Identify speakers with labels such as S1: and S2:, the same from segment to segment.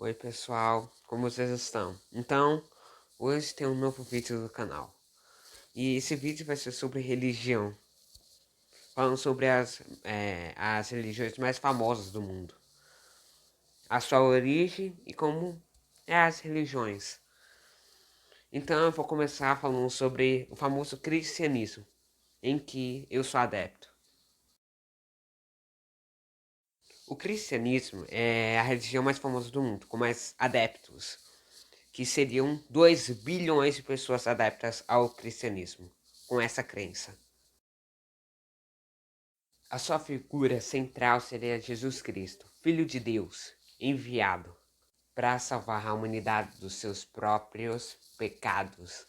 S1: Oi pessoal, como vocês estão? Então, hoje tem um novo vídeo do canal. E esse vídeo vai ser sobre religião. Falando sobre as religiões mais famosas do mundo. A sua origem e como é as religiões. Então eu vou começar falando sobre o famoso cristianismo, em que eu sou adepto. O cristianismo é a religião mais famosa do mundo, com mais adeptos, que seriam 2 bilhões de pessoas adeptas ao cristianismo, com essa crença. A sua figura central seria Jesus Cristo, Filho de Deus, enviado para salvar a humanidade dos seus próprios pecados.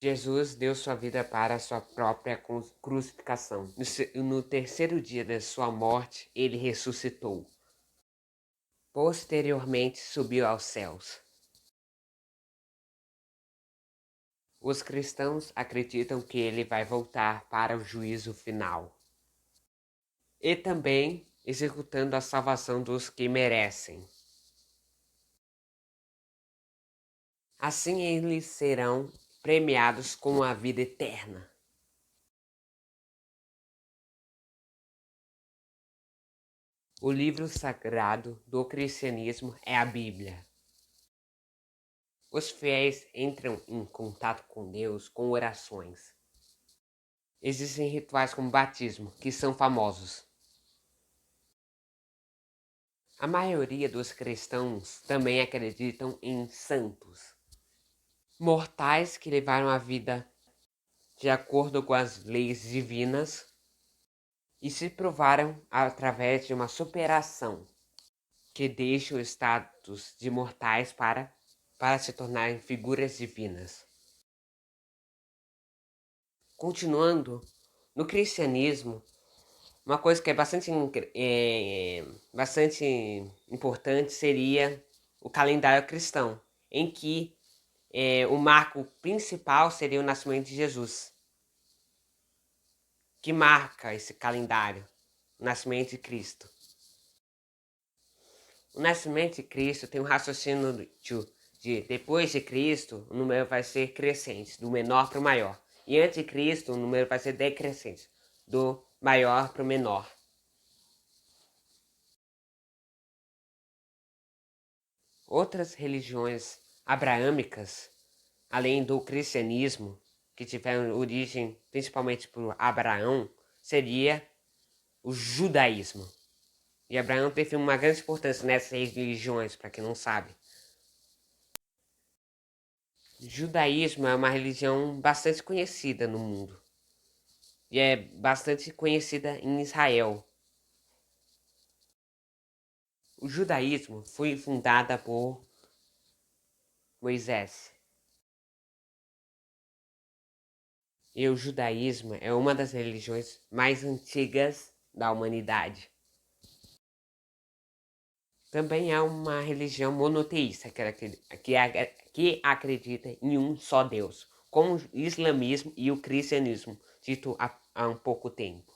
S1: Jesus deu sua vida para a sua própria crucificação. No terceiro dia da sua morte, ele ressuscitou. Posteriormente, subiu aos céus. Os cristãos acreditam que ele vai voltar para o juízo final. E também executando a salvação dos que merecem. Assim eles serão premiados com a vida eterna. O livro sagrado do cristianismo é a Bíblia. Os fiéis entram em contato com Deus com orações. Existem rituais como batismo, que são famosos. A maioria dos cristãos também acreditam em santos, mortais que levaram a vida de acordo com as leis divinas e se provaram através de uma superação que deixa o status de mortais para se tornarem figuras divinas. Continuando, no cristianismo, uma coisa que é bastante importante seria o calendário cristão, em que o marco principal seria o nascimento de Jesus, que marca esse calendário, o nascimento de Cristo. O nascimento de Cristo tem um raciocínio de depois de Cristo, o número vai ser crescente, do menor para o maior. E antes de Cristo, o número vai ser decrescente, do maior para o menor. Outras religiões abraâmicas, além do cristianismo, que tiveram origem principalmente por Abraão, seria o judaísmo. E Abraão teve uma grande importância nessas religiões, para quem não sabe. O judaísmo é uma religião bastante conhecida no mundo. E é bastante conhecida em Israel. O judaísmo foi fundado por Moisés. E o judaísmo é uma das religiões mais antigas da humanidade. Também é uma religião monoteísta, que acredita em um só Deus, como o islamismo e o cristianismo, dito há um pouco tempo.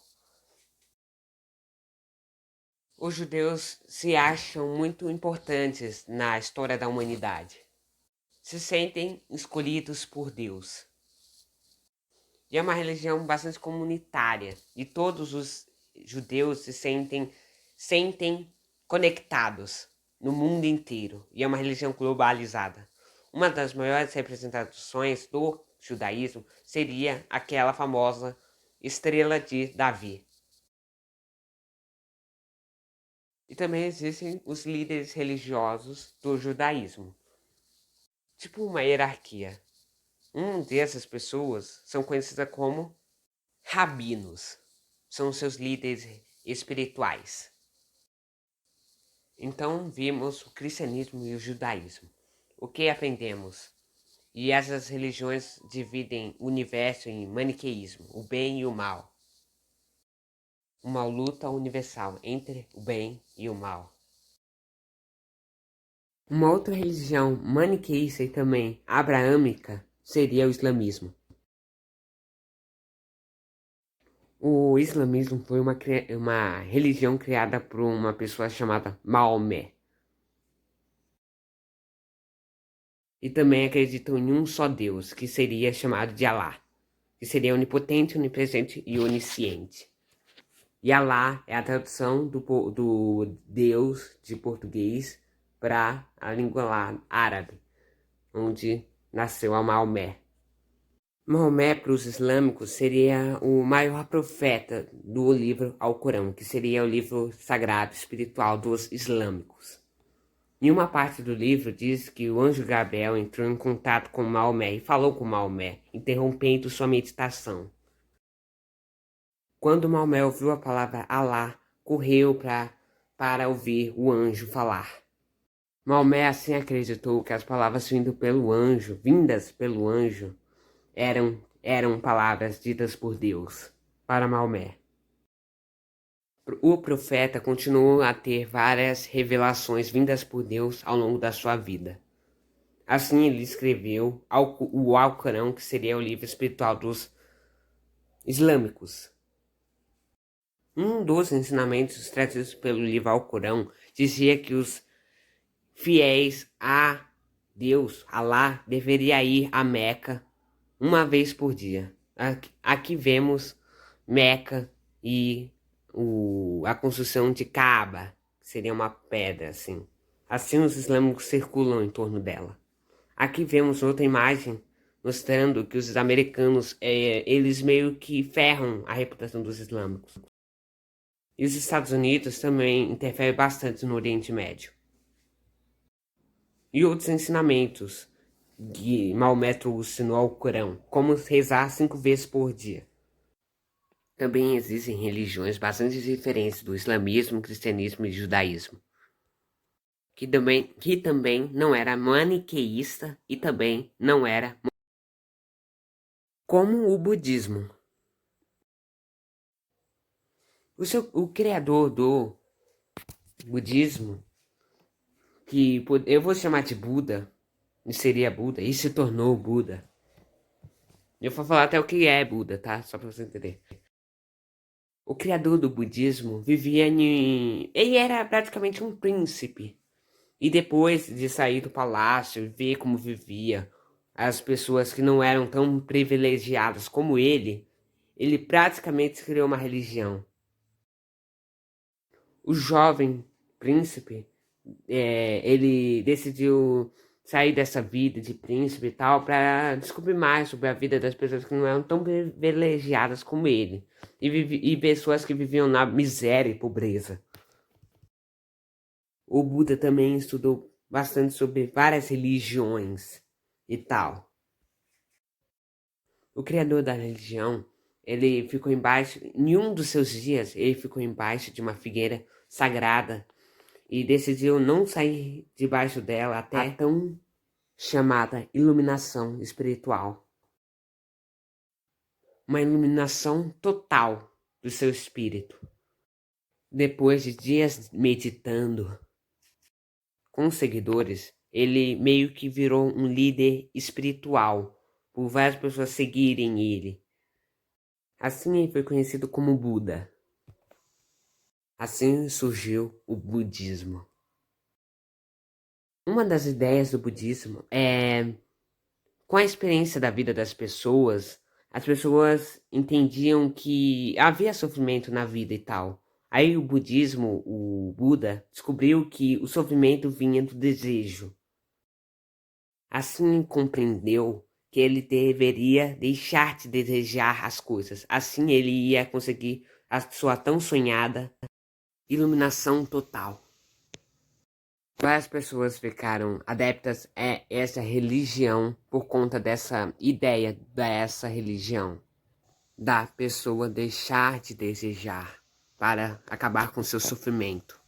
S1: Os judeus se acham muito importantes na história da humanidade. Se sentem escolhidos por Deus. E é uma religião bastante comunitária. E todos os judeus sentem conectados no mundo inteiro. E é uma religião globalizada. Uma das maiores representações do judaísmo seria aquela famosa Estrela de Davi. E também existem os líderes religiosos do judaísmo. Tipo uma hierarquia. Dessas pessoas são conhecidas como rabinos. São seus líderes espirituais. Então vimos o cristianismo e o judaísmo. O que aprendemos? E essas religiões dividem o universo em maniqueísmo, o bem e o mal. Uma luta universal entre o bem e o mal. Uma outra religião maniqueísta e também abraâmica seria o islamismo. O islamismo foi uma religião criada por uma pessoa chamada Maomé. E também acreditam em um só Deus, que seria chamado de Alá, que seria onipotente, onipresente e onisciente. E Alá é a tradução do Deus de português para a língua lá, árabe, onde nasceu a Maomé. Maomé, para os islâmicos, seria o maior profeta do livro Alcorão, que seria o livro sagrado espiritual dos islâmicos. Em uma parte do livro diz que o anjo Gabriel entrou em contato com Maomé e falou com Maomé, interrompendo sua meditação. Quando Maomé ouviu a palavra Alá, correu para ouvir o anjo falar. Maomé assim acreditou que as palavras vindas pelo anjo, eram palavras ditas por Deus para Maomé. O profeta continuou a ter várias revelações vindas por Deus ao longo da sua vida. Assim ele escreveu o Alcorão, que seria o livro espiritual dos islâmicos. Um dos ensinamentos trazidos pelo livro Alcorão dizia que os fiéis a Deus, Alá, deveria ir a Meca uma vez por dia. Aqui vemos Meca e a construção de Kaaba, que seria uma pedra assim. Assim os islâmicos circulam em torno dela. Aqui vemos outra imagem mostrando que os americanos, eles meio que ferram a reputação dos islâmicos. E os Estados Unidos também interferem bastante no Oriente Médio. E outros ensinamentos que Maomé trouxe no Alcorão, como rezar 5 vezes por dia. Também existem religiões bastante diferentes do islamismo, cristianismo e judaísmo, que também não era maniqueísta e também não era como o budismo. O criador do budismo, que eu vou chamar de Buda, seria Buda, e se tornou Buda. Eu vou falar até o que é Buda, tá? Só pra você entender. O criador do budismo ele era praticamente um príncipe. E depois de sair do palácio e ver como vivia as pessoas que não eram tão privilegiadas como ele praticamente criou uma religião. O jovem príncipe, ele decidiu sair dessa vida de príncipe e tal para descobrir mais sobre a vida das pessoas que não eram tão privilegiadas como ele e pessoas que viviam na miséria e pobreza. O Buda também estudou bastante sobre várias religiões e tal. O criador da religião, ele ficou embaixo, em um dos seus dias, ele ficou embaixo de uma figueira sagrada e decidiu não sair debaixo dela até a tão chamada iluminação espiritual. Uma iluminação total do seu espírito. Depois de dias meditando com os seguidores, ele meio que virou um líder espiritual, por várias pessoas seguirem ele. Assim ele foi conhecido como Buda. Assim surgiu o budismo. Uma das ideias do budismo é, com a experiência da vida das pessoas, as pessoas entendiam que havia sofrimento na vida e tal. Aí o budismo, o Buda, descobriu que o sofrimento vinha do desejo. Assim compreendeu que ele deveria deixar de desejar as coisas. Assim ele ia conseguir a sua tão sonhada iluminação total. Várias pessoas ficaram adeptas a essa religião por conta dessa ideia dessa religião. Da pessoa deixar de desejar para acabar com seu sofrimento.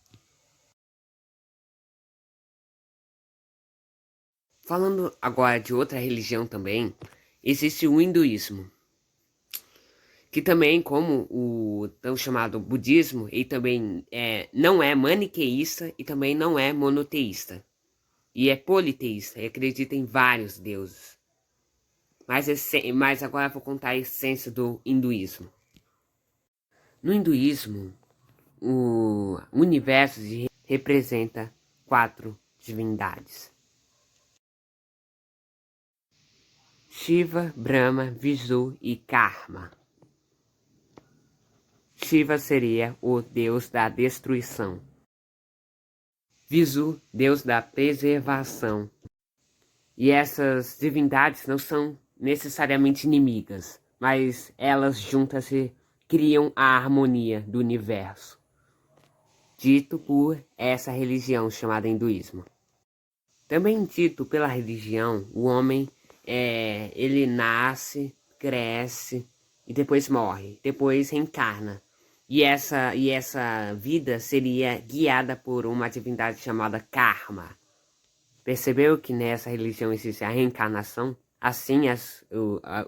S1: Falando agora de outra religião também, existe o hinduísmo, que também, como o tão chamado budismo, ele também não é maniqueísta e também não é monoteísta. E é politeísta e acredita em vários deuses. Mas agora eu vou contar a essência do hinduísmo. No hinduísmo, o universo representa 4 divindades. Shiva, Brahma, Vishnu e Karma. Shiva seria o deus da destruição. Vishnu, deus da preservação. E essas divindades não são necessariamente inimigas, mas elas juntas se criam a harmonia do universo. Dito por essa religião chamada hinduísmo. Também dito pela religião, o homem ele nasce, cresce e depois morre, depois reencarna. E essa vida seria guiada por uma divindade chamada Karma. Percebeu que nessa religião existe a reencarnação? Assim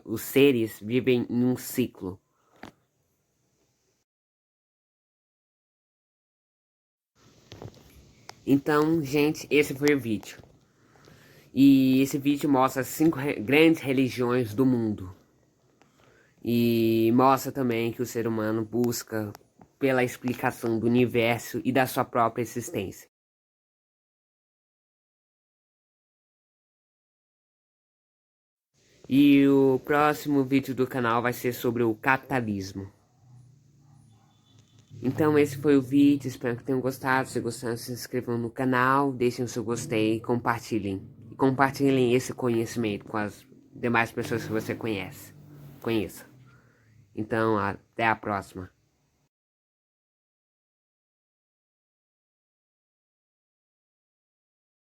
S1: os seres vivem em um ciclo. Então, gente, esse foi o vídeo. E esse vídeo mostra as 5 grandes religiões do mundo. E mostra também que o ser humano busca pela explicação do universo e da sua própria existência. E o próximo vídeo do canal vai ser sobre o capitalismo. Então esse foi o vídeo, espero que tenham gostado. Se gostaram, se inscrevam no canal, deixem o seu gostei e compartilhem. E compartilhem esse conhecimento com as demais pessoas que você conheça. Então, até a próxima.